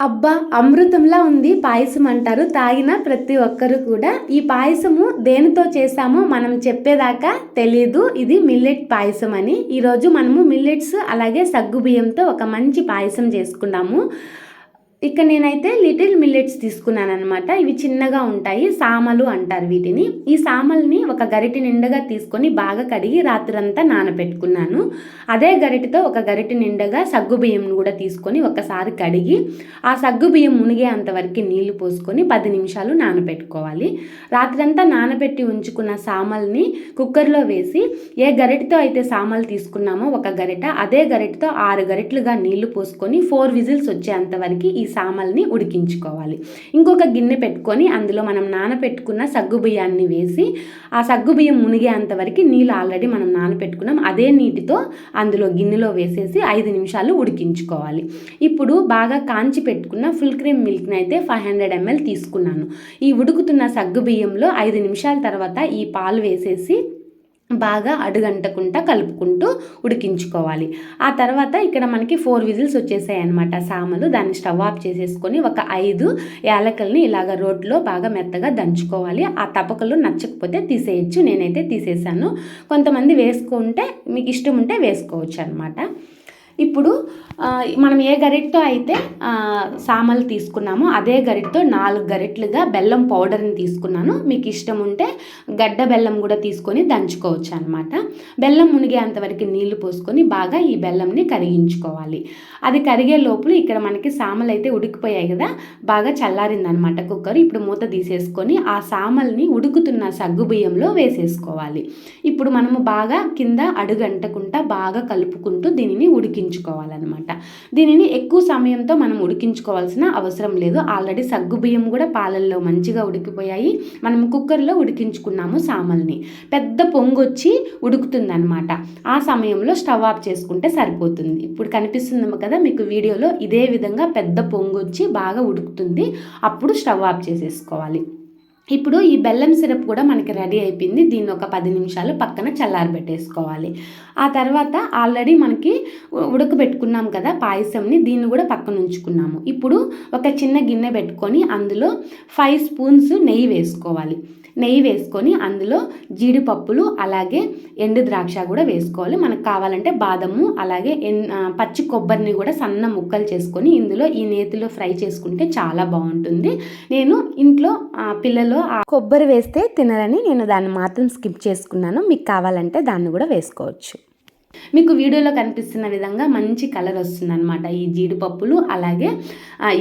అబ్బా! అమృతంలా ఉంది పాయసం అంటారు. తాగిన ప్రతి ఒక్కరు కూడా. ఈ పాయసము దేనితో చేశామో మనం చెప్పేదాకా తెలీదు. ఇది మిల్లెట్ పాయసం అని. ఈరోజు మనము మిల్లెట్స్ అలాగే సగ్గుబియ్యంతో ఒక మంచి పాయసం చేసుకున్నాము. ఇక్కడ నేనైతే లిటిల్ మిల్లెట్స్ తీసుకున్నానమాట. ఇవి చిన్నగా ఉంటాయి, సామలు అంటారు వీటిని. ఈ సామల్ని ఒక గరిటె నిండుగా తీసుకొని బాగా కడిగి రాత్రంతా నానబెట్టుకున్నాను. అదే గరిటెతో ఒక గరిటె నిండుగా సగ్గుబియ్యం కూడా తీసుకొని ఒకసారి కడిగి ఆ సగ్గుబియ్యం మునిగేంతవరకు నీళ్లు పోసుకొని 10 నిమిషాలు నానబెట్టుకోవాలి. రాత్రంతా నానబెట్టి ఉంచుకున్న సామల్ని కుక్కర్లో వేసి ఏ గరిటెతో అయితే సామలు తీసుకున్నామో ఒక గరిట, అదే గరిటెతో 6 గరిటెలుగా నీళ్లు పోసుకొని 4 విజిల్స్ వచ్చేంతవరకు ఈ సామల్ని ఉడికించుకోవాలి. ఇంకొక గిన్నె పెట్టుకొని అందులో మనం నానబెట్టుకున్న సగ్గుబియ్యాన్ని వేసి ఆ సగ్గుబియ్యం మునిగేంతవరకు నీళ్ళు ఆల్రెడీ మనం నానబెట్టుకున్నాం అదే నీటితో అందులో గిన్నెలో వేసేసి 5 నిమిషాలు ఉడికించుకోవాలి. ఇప్పుడు బాగా కాంచి పెట్టుకున్న ఫుల్ క్రీమ్ మిల్క్ని అయితే 500 ml తీసుకున్నాను. ఈ ఉడుకుతున్న సగ్గుబియ్యంలో 5 నిమిషాల తర్వాత ఈ పాలు వేసేసి బాగా అడుగంటకుండా కలుపుకుంటూ ఉడికించుకోవాలి. ఆ తర్వాత ఇక్కడ మనకి 4 విజిల్స్ వచ్చేసాయి అనమాట సామలు. దాన్ని స్టవ్ ఆఫ్ చేసేసుకొని ఒక 5 యాలకల్ని ఇలాగ రోట్లో బాగా మెత్తగా దంచుకోవాలి. ఆ తపకలు నచ్చకపోతే తీసేయచ్చు, నేనైతే తీసేసాను. కొంతమంది వేసుకుంటే మీకు ఇష్టం ఉంటే వేసుకోవచ్చు అనమాట. ఇప్పుడు మనం ఏ గరిటతో అయితే సామలు తీసుకున్నామో అదే గరిటతో 4 గరిటలుగా బెల్లం పౌడర్ని తీసుకున్నాను. మీకు ఇష్టం ఉంటే గడ్డ బెల్లం కూడా తీసుకొని దంచుకోవచ్చు అనమాట. బెల్లం మునిగేంతవరకు నీళ్లు పోసుకొని బాగా ఈ బెల్లంని కరిగించుకోవాలి. అది కరిగే లోపల ఇక్కడ మనకి సామలు అయితే ఉడికిపోయాయి కదా, బాగా చల్లారిందనమాట కుక్కర్. ఇప్పుడు మూత తీసేసుకొని ఆ సామల్ని ఉడుకుతున్న సగ్గుబియ్యంలో వేసేసుకోవాలి. ఇప్పుడు మనము బాగా కింద అడుగంటకుండా బాగా కలుపుకుంటూ దీనిని ఉడికించుకోవాలన్నమాట. దీనిని ఎక్కువ సమయంతో మనం ఉడికించుకోవాల్సిన అవసరం లేదు. ఆల్రెడీ సగ్గుబియ్యం కూడా పాలల్లో మంచిగా ఉడికిపోయాయి. మనం కుక్కర్లో ఉడికించుకున్నాము సామల్ని. పెద్ద పొంగొచ్చి ఉడుకుతుందన్నమాట. ఆ సమయంలో స్టవ్ ఆఫ్ చేసుకుంటే సరిపోతుంది. ఇప్పుడు కనిపిస్తుందేమో కదా మీకు వీడియోలో, ఇదే విధంగా పెద్ద పొంగొచ్చి బాగా ఉడుకుతుంది. అప్పుడు స్టవ్ ఆఫ్ చేసేసుకోవాలి. ఇప్పుడు ఈ బెల్లం సిరప్ కూడా మనకి రెడీ అయిపోయింది. దీన్ని ఒక 10 నిమిషాలు పక్కన చల్లారబెట్టేసుకోవాలి. ఆ తర్వాత ఆల్రెడీ మనకి ఉడకబెట్టుకున్నాం కదా పాయసంని, దీన్ని కూడా పక్కన ఉంచుకున్నాము. ఇప్పుడు ఒక చిన్న గిన్నె పెట్టుకొని అందులో 5 స్పూన్స్ నెయ్యి వేసుకోవాలి. నెయ్యి వేసుకొని అందులో జీడిపప్పులు అలాగే ఎండు ద్రాక్ష కూడా వేసుకోవాలి. మనకు కావాలంటే బాదము అలాగే పచ్చి కొబ్బరిని కూడా సన్న ముక్కలు చేసుకొని ఇందులో ఈ నేతిలో ఫ్రై చేసుకుంటే చాలా బాగుంటుంది. నేను ఇంట్లో పిల్లలు కొబ్బరి వేస్తే తినరని నేను దాన్ని మాత్రం స్కిప్ చేసుకున్నాను. మీకు కావాలంటే దాన్ని కూడా వేసుకోవచ్చు. మీకు వీడియోలో కనిపిస్తున్న విధంగా మంచి కలర్ వస్తుంది అనమాట. ఈ జీడిపప్పులు అలాగే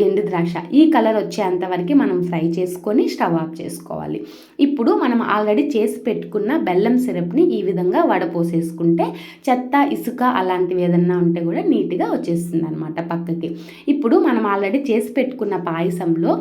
ఎండు ద్రాక్ష ఈ కలర్ వచ్చేంతవరకు మనం ఫ్రై చేసుకొని స్టవ్ ఆఫ్ చేసుకోవాలి. ఇప్పుడు మనం ఆల్రెడీ చేసి పెట్టుకున్న బెల్లం సిరప్ని ఈ విధంగా వడపోసేసుకుంటే చెత్త ఇసుక అలాంటివి ఏదన్నా ఉంటే కూడా నీట్గా వచ్చేస్తుంది అనమాట పక్కకి. ఇప్పుడు మనం ఆల్రెడీ చేసి పెట్టుకున్న పాయసంలో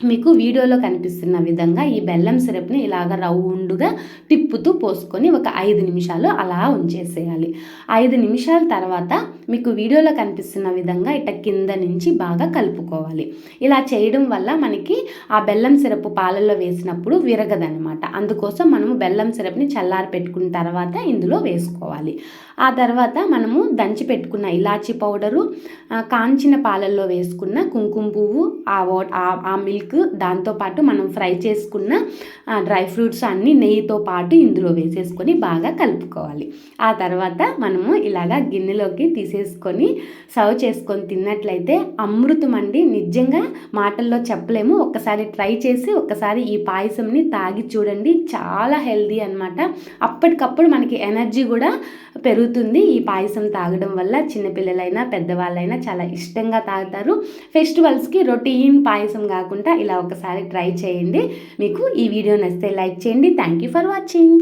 మీకు వీడియోలో కనిపిస్తున్న విధంగా ఈ బెల్లం సిరప్ని ఇలాగ రౌండ్గా తిప్పుతూ పోసుకొని ఒక 5 నిమిషాలు అలా ఉంచేసేయాలి. 5 నిమిషాల తర్వాత మీకు వీడియోలో కనిపిస్తున్న విధంగా ఇట కింద నుంచి బాగా కలుపుకోవాలి. ఇలా చేయడం వల్ల మనకి ఆ బెల్లం సిరప్ పాలల్లో వేసినప్పుడు విరగదనమాట. అందుకోసం మనము బెల్లం సిరప్ని చల్లారి పెట్టుకున్న తర్వాత ఇందులో వేసుకోవాలి. ఆ తర్వాత మనము దంచి పెట్టుకున్న ఇలాచీ పౌడరు, కాంచిన పాలల్లో వేసుకున్న కుంకుమ పువ్వు, ఆ మిల్క్, దాంతోపాటు మనం ఫ్రై చేసుకున్న డ్రై ఫ్రూట్స్ అన్నీ నెయ్యితో పాటు ఇందులో వేసేసుకొని బాగా కలుపుకోవాలి. ఆ తర్వాత మనము ఇలాగా గిన్నెలోకి తీసేసుకొని సర్వ్ చేసుకొని తిన్నట్లయితే అమృతం అండి. నిజంగా మాటల్లో చెప్పలేము. ఒక్కసారి ట్రై చేసి ఒక్కసారి ఈ పాయసంని తాగి చూడండి. చాలా హెల్దీ అనమాట. అప్పటికప్పుడు మనకి ఎనర్జీ కూడా పెరుగుతుంది ఈ పాయసం తాగడం వల్ల. చిన్నపిల్లలైనా పెద్దవాళ్ళైనా చాలా ఇష్టంగా తాగుతారు. ఫెస్టివల్స్కి రొటీన్ పాయసం కాకుండా ఇలా ఒకసారి ట్రై చేయండి. మీకు ఈ వీడియో నచ్చితే లైక్ చేయండి. Thank you for watching.